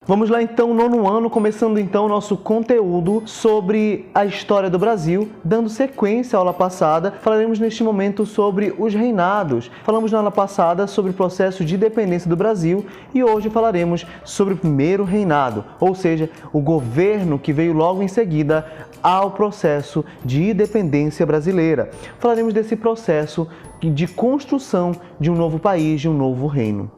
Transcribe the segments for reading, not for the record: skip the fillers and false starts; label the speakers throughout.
Speaker 1: Vamos lá então, nono ano, começando então o nosso conteúdo sobre a história do Brasil. Dando sequência à aula passada, falaremos neste momento sobre os reinados. Falamos na aula passada sobre o processo de independência do Brasil e hoje falaremos sobre o primeiro reinado, ou seja, o governo que veio logo em seguida ao processo de independência brasileira. Falaremos desse processo de construção de um novo país, de um novo reino.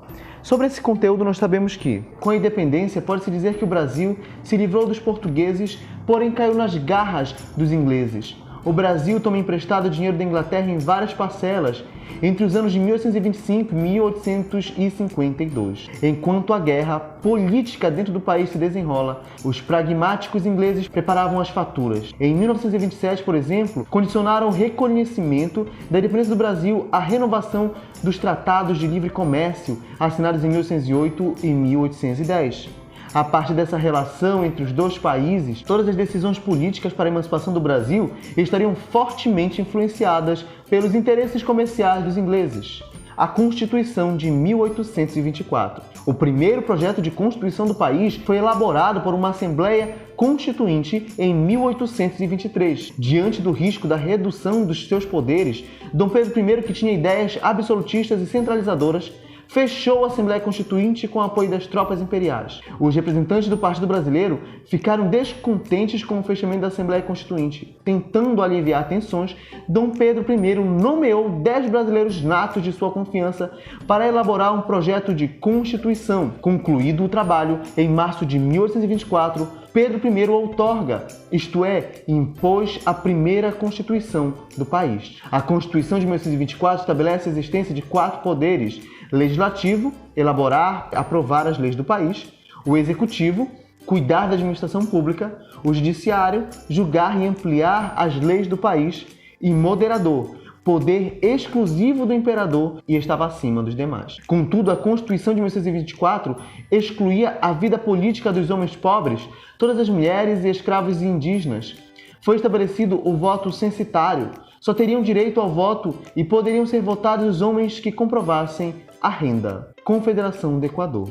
Speaker 1: Sobre esse conteúdo, nós sabemos que, com a independência, pode-se dizer que o Brasil se livrou dos portugueses, porém caiu nas garras dos ingleses. O Brasil toma emprestado dinheiro da Inglaterra em várias parcelas, entre os anos de 1825 e 1852. Enquanto a guerra política dentro do país se desenrola, os pragmáticos ingleses preparavam as faturas. Em 1927, por exemplo, condicionaram o reconhecimento da independência do Brasil à renovação dos tratados de livre comércio assinados em 1808 e 1810. A partir dessa relação entre os dois países, todas as decisões políticas para a emancipação do Brasil estariam fortemente influenciadas pelos interesses comerciais dos ingleses. A Constituição de 1824. O primeiro projeto de Constituição do país foi elaborado por uma Assembleia Constituinte em 1823. Diante do risco da redução dos seus poderes, Dom Pedro I, que tinha ideias absolutistas e centralizadoras, fechou a Assembleia Constituinte com o apoio das tropas imperiais. Os representantes do Partido Brasileiro ficaram descontentes com o fechamento da Assembleia Constituinte. Tentando aliviar tensões, Dom Pedro I nomeou 10 brasileiros natos de sua confiança para elaborar um projeto de Constituição. Concluído o trabalho, em março de 1824, Pedro I outorga, isto é, impôs a primeira Constituição do país. A Constituição de 1824 estabelece a existência de 4 poderes: legislativo, elaborar, aprovar as leis do país; o executivo, cuidar da administração pública; o judiciário, julgar e ampliar as leis do país; e moderador, poder exclusivo do imperador e estava acima dos demais. Contudo, a Constituição de 1824 excluía a vida política dos homens pobres, todas as mulheres e escravos e indígenas. Foi estabelecido o voto censitário. Só teriam direito ao voto e poderiam ser votados os homens que comprovassem a renda. Confederação do Equador.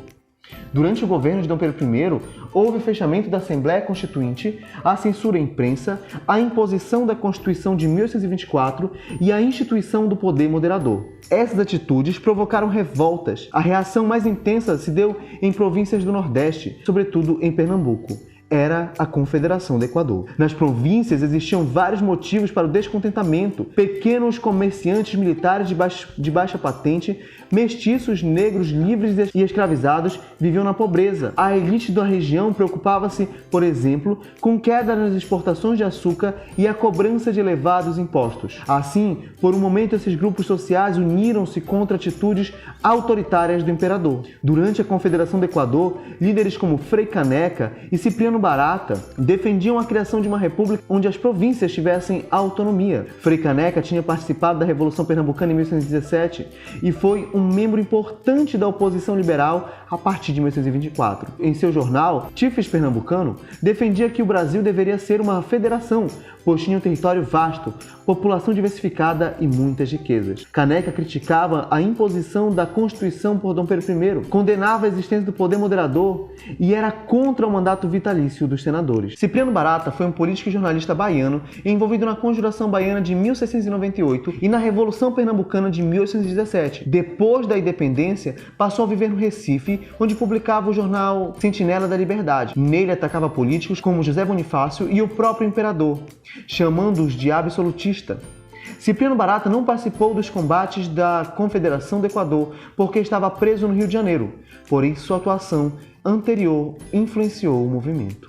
Speaker 1: Durante o governo de Dom Pedro I, houve o fechamento da Assembleia Constituinte, a censura à imprensa, a imposição da Constituição de 1824 e a instituição do poder moderador. Essas atitudes provocaram revoltas. A reação mais intensa se deu em províncias do Nordeste, sobretudo em Pernambuco. Era a Confederação do Equador. Nas províncias existiam vários motivos para o descontentamento. Pequenos comerciantes militares de baixa patente, mestiços, negros, livres e escravizados viviam na pobreza. A elite da região preocupava-se, por exemplo, com queda nas exportações de açúcar e a cobrança de elevados impostos. Assim, por um momento, esses grupos sociais uniram-se contra atitudes autoritárias do imperador. Durante a Confederação do Equador, líderes como Frei Caneca e Cipriano Barata defendiam a criação de uma república onde as províncias tivessem autonomia. Frei Caneca tinha participado da Revolução Pernambucana em 1817 e foi um membro importante da oposição liberal a partir de 1824. Em seu jornal, Tifes Pernambucano, defendia que o Brasil deveria ser uma federação, pois tinha um território vasto, população diversificada e muitas riquezas. Caneca criticava a imposição da Constituição por Dom Pedro I, condenava a existência do poder moderador e era contra o mandato vitalício dos senadores. Cipriano Barata foi um político e jornalista baiano envolvido na Conjuração Baiana de 1698 e na Revolução Pernambucana de 1817. Depois da independência, passou a viver no Recife, onde publicava o jornal Sentinela da Liberdade. Nele atacava políticos como José Bonifácio e o próprio imperador, chamando-os de absolutista. Cipriano Barata não participou dos combates da Confederação do Equador porque estava preso no Rio de Janeiro, porém sua atuação anterior influenciou o movimento.